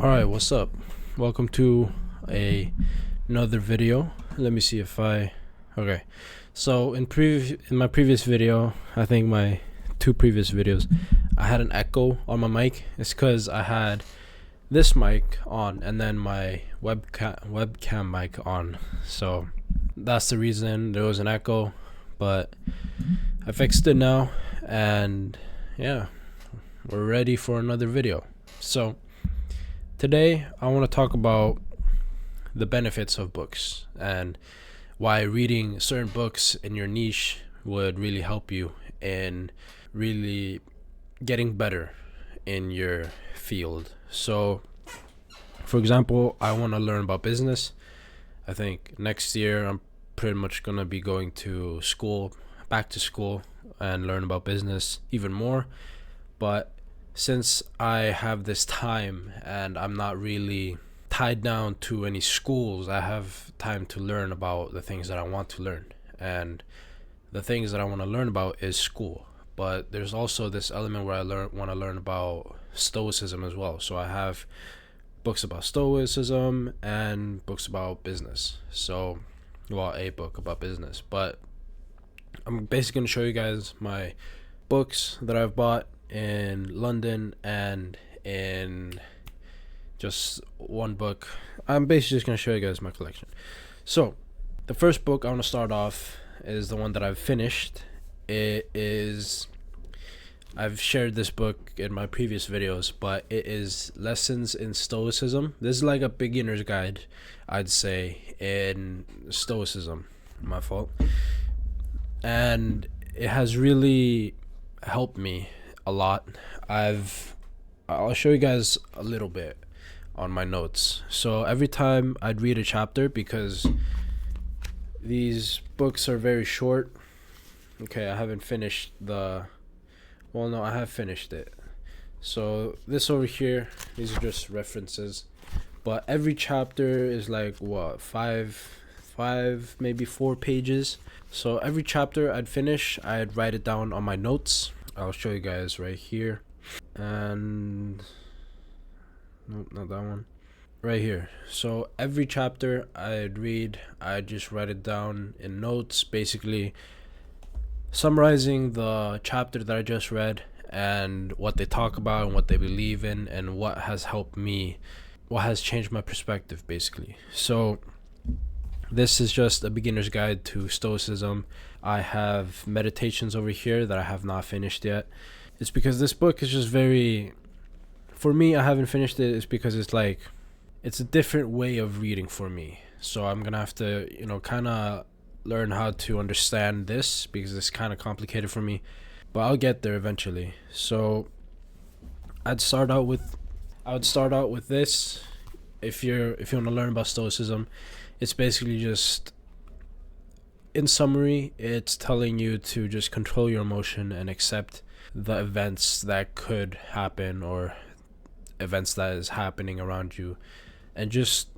Alright, what's up? Welcome to another video. Let me see if I okay. So in my previous video, I think my two previous videos, I had an echo on my mic. It's cuz I had this mic on and then my webcam mic on. So that's the reason there was an echo, but I fixed it now and yeah, we're ready for another video. So today, I want to talk about the benefits of books and why reading certain books in your niche would really help you in really getting better in your field. So, for example, I want to learn about business. I think next year I'm pretty much going to be going to school, back to school, and learn about business even more. But since I have this time and I'm not really tied down to any schools, I have time to learn about the things that I want to learn. And the things that I want to learn about is school. But there's also this element where I want to learn about stoicism as well. So I have books about stoicism and books about business. So, well, a book about business. But I'm basically going to show you guys my books that I've bought in London and in just one book. I'm basically just going to show you guys my collection. So the first book I want to start off is the one that I've finished. I've shared this book in my previous videos, but it is Lessons in Stoicism. This is like a beginner's guide, I'd say, in Stoicism. My fault. And it has really helped me a lot. I'll show you guys a little bit on my notes. So every time I'd read a chapter, because these books are very short. Okay, I haven't finished I have finished it. So this over here, these are just references. But every chapter is like five, maybe 4 pages. So every chapter I'd finish, I'd write it down on my notes. I'll show you guys right here. And nope, not that one. Right here. So every chapter I'd just write it down in notes, basically summarizing the chapter that I just read and what they talk about and what they believe in and what has helped me, what has changed my perspective, basically. So this is just a beginner's guide to Stoicism. I have meditations over here that I have not finished yet. It's because this book is just for me, I haven't finished it. It's because it's a different way of reading for me. So I'm going to have to, kind of learn how to understand this because it's kind of complicated for me. But I'll get there eventually. So I would start out with this. If you want to learn about Stoicism, it's basically just, in summary, it's telling you to just control your emotion and accept the events that could happen or events that is happening around you, and just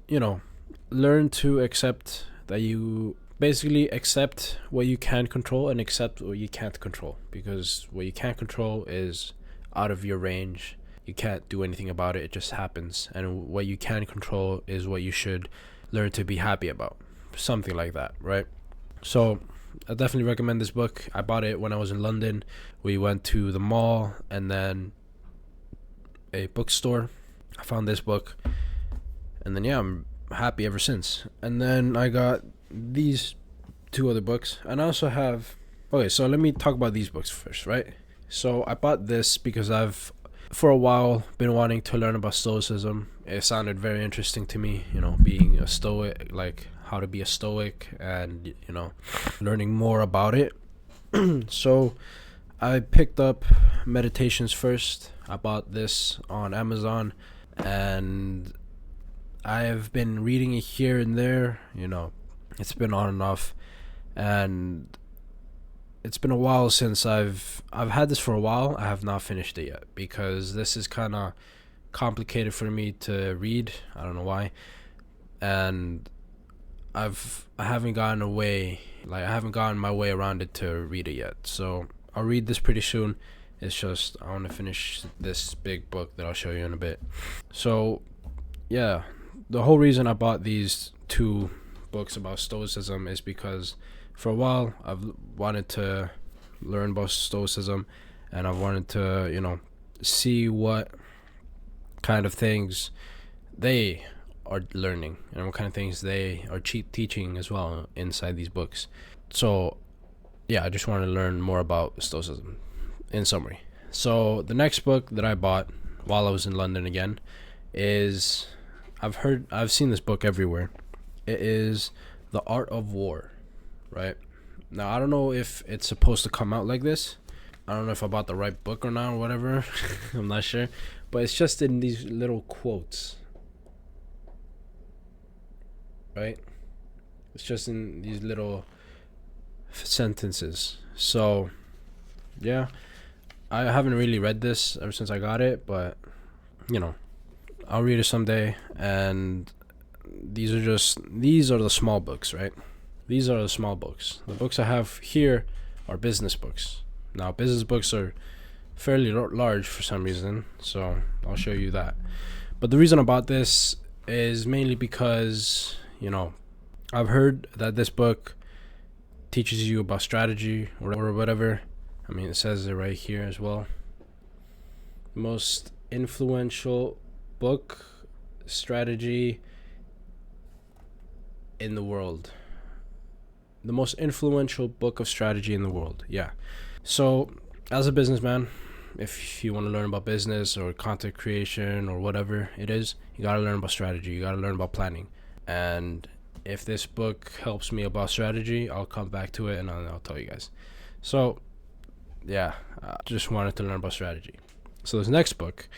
learn to accept that you basically accept what you can control and accept what you can't control, because what you can't control is out of your range. You can't do anything about it. It just happens. And what you can control is what you should learn to be happy about. Something like that, right? So I definitely recommend this book. I bought it when I was in London. We went to the mall and then a bookstore. I found this book. And then, I'm happy ever since. And then I got these 2 other books. And I also have... Okay, so let me talk about these books first, right? So I bought this because I've, for a while, been wanting to learn about Stoicism. It sounded very interesting to me, being a Stoic, like how to be a Stoic and, learning more about it. So I picked up Meditations first. I bought this on Amazon and I have been reading it here and there. It's been on and off, and it's been a while since I've had this for a while. I have not finished it yet because this is kind of complicated for me to read. I don't know why. And I haven't gotten my way around it to read it yet. So I'll read this pretty soon. It's just I want to finish this big book that I'll show you in a bit. So yeah, the whole reason I bought these two books about Stoicism is because for a while I've wanted to learn about Stoicism, and I've wanted to, see what kind of things they are learning and what kind of things they are teaching as well inside these books. So yeah, I just wanted to learn more about Stoicism in summary. So the next book that I bought while I was in London again is, I've seen this book everywhere. It is The Art of War, right? Now I don't know if it's supposed to come out like this. I don't know if I bought the right book or not or whatever. I'm not sure, but it's just in these little quotes, right? It's just in these little sentences. So yeah, I haven't really read this ever since I got it, but I'll read it someday. And these are the small books, right? These are the small books. The books I have here are business books. Now business books are fairly large for some reason, so I'll show you that. But the reason about this is mainly because I've heard that this book teaches you about strategy or whatever. I mean, it says it right here as well. Most influential book strategy in the world. The most influential book of strategy in the world. Yeah. So as a businessman, if you want to learn about business or content creation or whatever it is, you got to learn about strategy. You got to learn about planning. And if this book helps me about strategy, I'll come back to it and I'll tell you guys. So yeah, I just wanted to learn about strategy. So this next book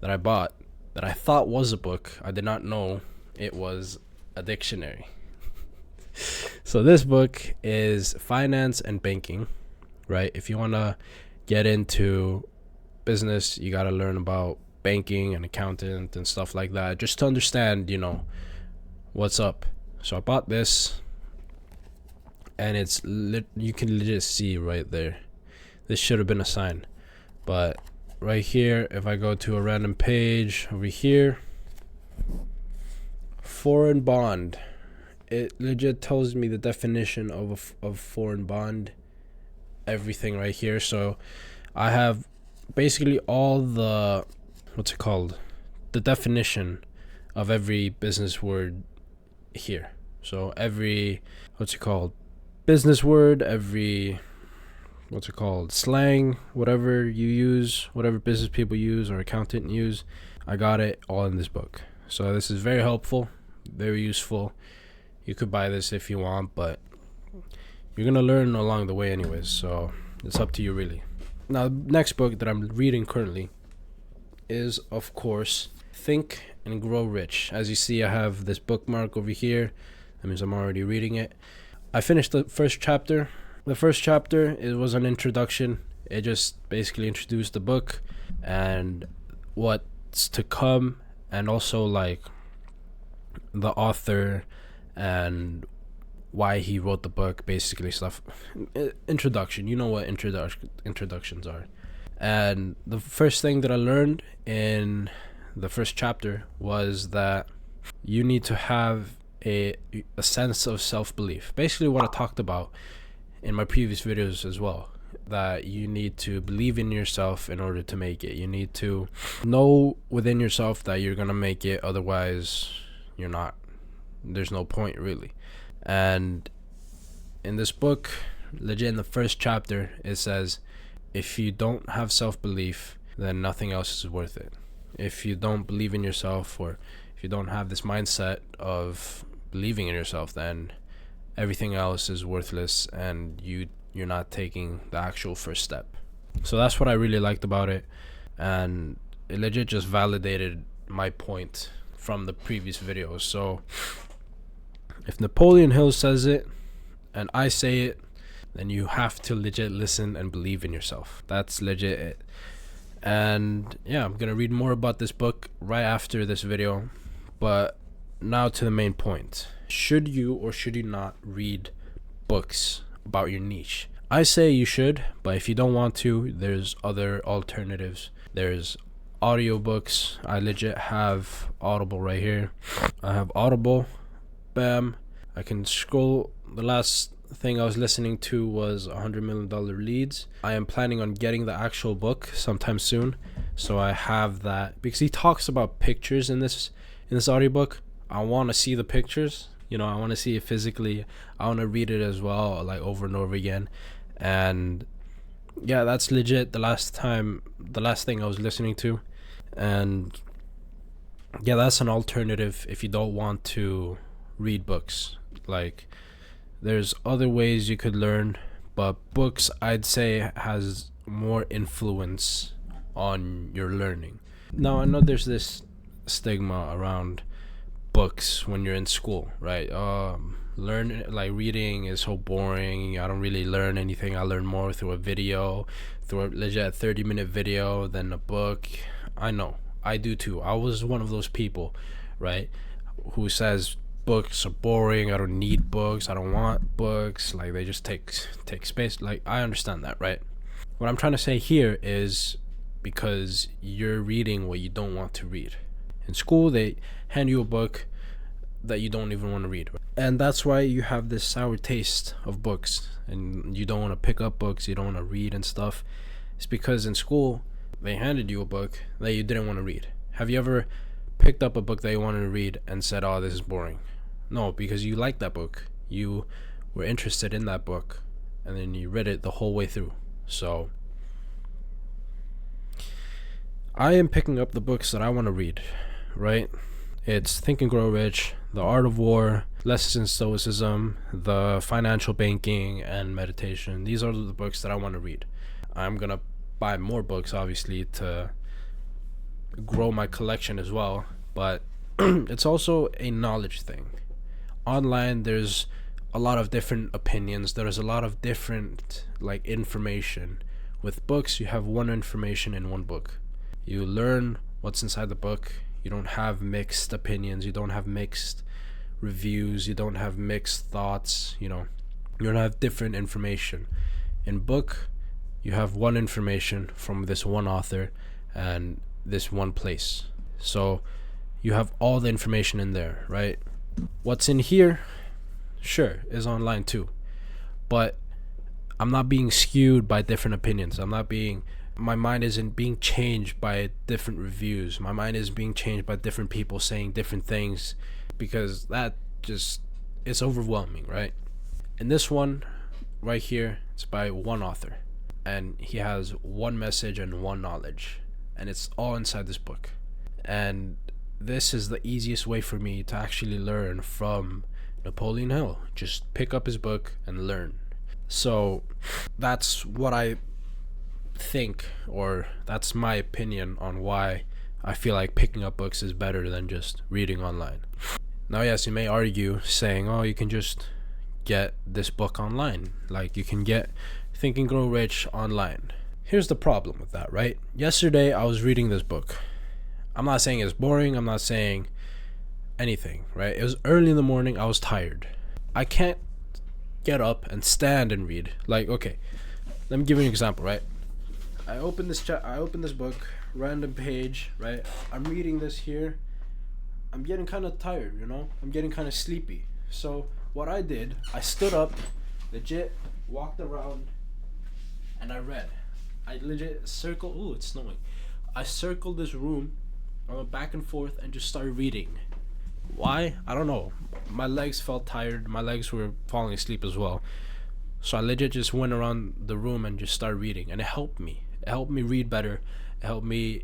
that I bought, that I thought was a book, I did not know it was a dictionary. So this book is Finance and Banking, right? If you want to get into business, you got to learn about banking and accountant and stuff like that, just to understand, what's up. So I bought this, and you can legit see right there. This should have been a sign, but right here, if I go to a random page over here, foreign bond, it legit tells me the definition of foreign bond, everything right here. So I have basically all the the definition of every business word here. So every business word, every slang, whatever you use, whatever business people use or accountant use, I got it all in this book. So this is very helpful, very useful. You could buy this if you want, but you're gonna learn along the way anyways, so it's up to you really. Now, the next book that I'm reading currently is, of course, Think and Grow Rich. As you see, I have this bookmark over here. That means I'm already reading it. I finished the first chapter. The first chapter, it was an introduction. It just basically introduced the book and what's to come, and also like the author and why he wrote the book, basically stuff. Introduction, you know what introductions are. And the first thing that I learned in the first chapter was that you need to have a sense of self-belief. Basically what I talked about in my previous videos as well, that you need to believe in yourself in order to make it. You need to know within yourself that you're gonna make it, otherwise you're not. There's no point really. And in this book, legit in the first chapter, it says if you don't have self-belief, then nothing else is worth it. If you don't believe in yourself, or if you don't have this mindset of believing in yourself, then everything else is worthless, and you're not taking the actual first step. So that's what I really liked about it, and it legit just validated my point from the previous videos. So if Napoleon Hill says it and I say it, then you have to legit listen and believe in yourself. That's legit it. And yeah, I'm gonna read more about this book right after this video, but now to the main point. Should you or should you not read books about your niche? I say you should, but if you don't want to, there's other alternatives. There's Audiobooks, I legit have Audible right here. I have Audible. Bam. I can scroll. The last thing I was listening to was $100 Million Leads. I am planning on getting the actual book sometime soon, so I have that because he talks about pictures in this audiobook. I want to see the pictures. I want to see it physically. I want to read it as well, like over and over again. And yeah, that's legit the last thing I was listening to. And yeah, that's an alternative if you don't want to read books. Like, there's other ways you could learn, but books, I'd say, has more influence on your learning. Now, I know there's this stigma around books when you're in school, right? Reading is so boring. I don't really learn anything. I learn more through a video, through a legit 30-minute video than a book. I know, I do too. I was one of those people, right, who says books are boring. I don't need books. I don't want books. Like, they just take space. Like, I understand that, right? What I'm trying to say here is because you're reading what you don't want to read. In school, they hand you a book that you don't even want to read, and that's why you have this sour taste of books, and you don't want to pick up books, you don't want to read and stuff. It's because in school they handed you a book that you didn't want to read. Have you ever picked up a book that you wanted to read and said, oh, this is boring? No, because you liked that book, you were interested in that book, and then you read it the whole way through. So I am picking up the books that I want to read, right? It's Think and Grow Rich, The Art of War, Lessons in Stoicism, The Financial Banking, and Meditation. These are the books that I want to read. I'm going to buy more books, obviously, to grow my collection as well, but it's also a knowledge thing. Online, there's a lot of different opinions. There's a lot of different, information. With books, you have one information in one book. You learn what's inside the book. You don't have mixed opinions. You don't have mixed reviews. You don't have mixed thoughts. You don't have different information. In book, you have one information from this one author and this one place. So you have all the information in there, right? What's in here, sure, is online too. But I'm not being skewed by different opinions. My mind isn't being changed by different reviews. My mind is being changed by different people saying different things, because that just, it's overwhelming, right? And this one right here, it's by one author, and he has one message and one knowledge, and it's all inside this book. And this is the easiest way for me to actually learn from Napoleon Hill. Just pick up his book and learn. So that's what I think, or that's my opinion on why I feel like picking up books is better than just reading online. Now, yes, you may argue saying, oh, you can just get this book online. Like, you can get Think and Grow Rich online. Here's the problem with that, right? Yesterday I was reading this book. I'm not saying it's boring, I'm not saying anything, right? It was early in the morning, I was tired. I can't get up and stand and read. Like, okay, let me give you an example, right? I open this book, random page, right? I'm reading this here. I'm getting kind of tired, I'm getting kind of sleepy. So what I did, I stood up, legit walked around, and I read. I legit circled. Ooh, it's snowing. I circled this room. I went back and forth and just started reading. Why? I don't know. My legs felt tired. My legs were falling asleep as well. So I legit just went around the room and just started reading, and it helped me. It helped me read better. It helped me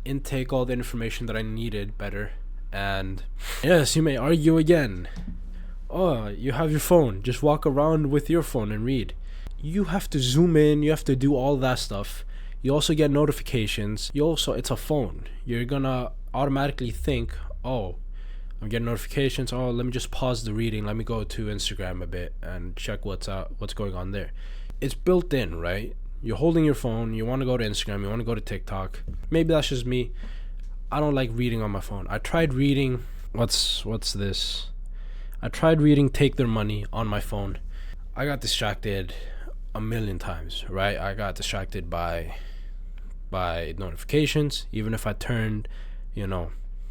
intake all the information that I needed better. And yes, you may argue again. Oh, you have your phone. Just walk around with your phone and read. You have to zoom in. You have to do all that stuff. You also get notifications. It's a phone. You're gonna automatically think, oh, I'm getting notifications. Oh, let me just pause the reading. Let me go to Instagram a bit and check what's going on there. It's built in, right? You're holding your phone. You want to go to Instagram. You want to go to TikTok. Maybe that's just me. I don't like reading on my phone. I tried reading. What's this? I tried reading Take Their Money on my phone. I got distracted a million times, right? I got distracted by by notifications. Even if I turned,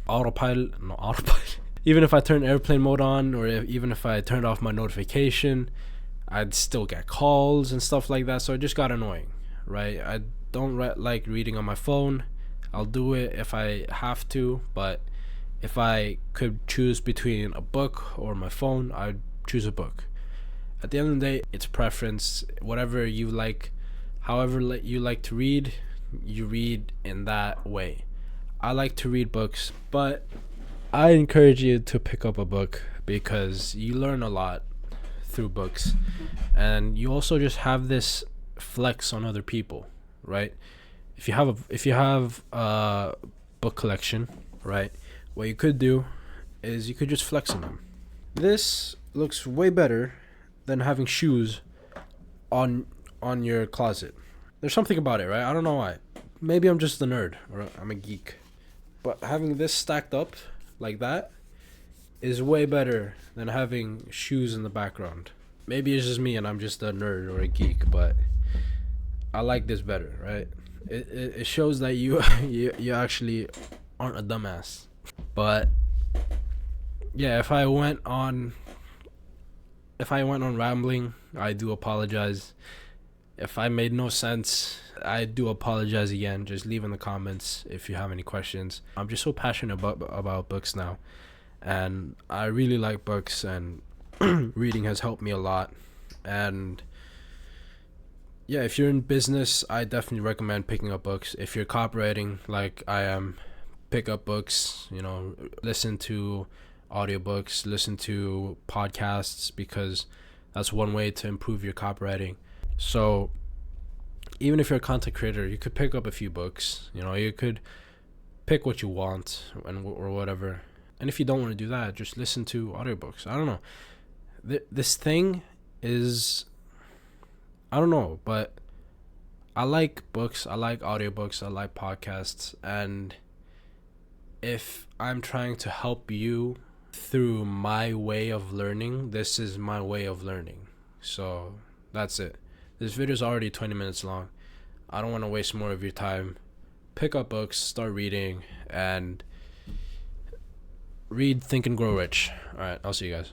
autopilot, no autopilot. Even if I turned airplane mode on, or even if I turned off my notification, I'd still get calls and stuff like that. So it just got annoying, right? I don't like reading on my phone. I'll do it if I have to, but if I could choose between a book or my phone, I'd choose a book. At the end of the day, it's preference. Whatever you like, however you like to read, you read in that way. I like to read books, but I encourage you to pick up a book because you learn a lot through books, and you also just have this flex on other people, right? If you have a book collection, right, what you could do is you could just flex on them. This looks way better than having shoes on your closet. There's something about it, right? I don't know why. Maybe I'm just a nerd or I'm a geek, but having this stacked up like that is way better than having shoes in the background. Maybe it's just me and I'm just a nerd or a geek, but I like this better, right? It shows that you you actually aren't a dumbass. But yeah, if I went on rambling, I do apologize. If I made no sense, I do apologize again. Just leave in the comments if you have any questions. I'm just so passionate about books now, and I really like books, and reading has helped me a lot. And yeah, if you're in business, I definitely recommend picking up books. If you're copywriting like I am, pick up books, listen to audiobooks, listen to podcasts, because that's one way to improve your copywriting. So even if you're a content creator, you could pick up a few books. You could pick what you want or whatever. And if you don't want to do that, just listen to audiobooks. I don't know. This thing is, I don't know, but I like books, I like audiobooks, I like podcasts, and if I'm trying to help you through my way of learning, this is my way of learning. So that's it. This video is already 20 minutes long. I don't want to waste more of your time. Pick up books, start reading, and read Think and Grow Rich. All right, I'll see you guys.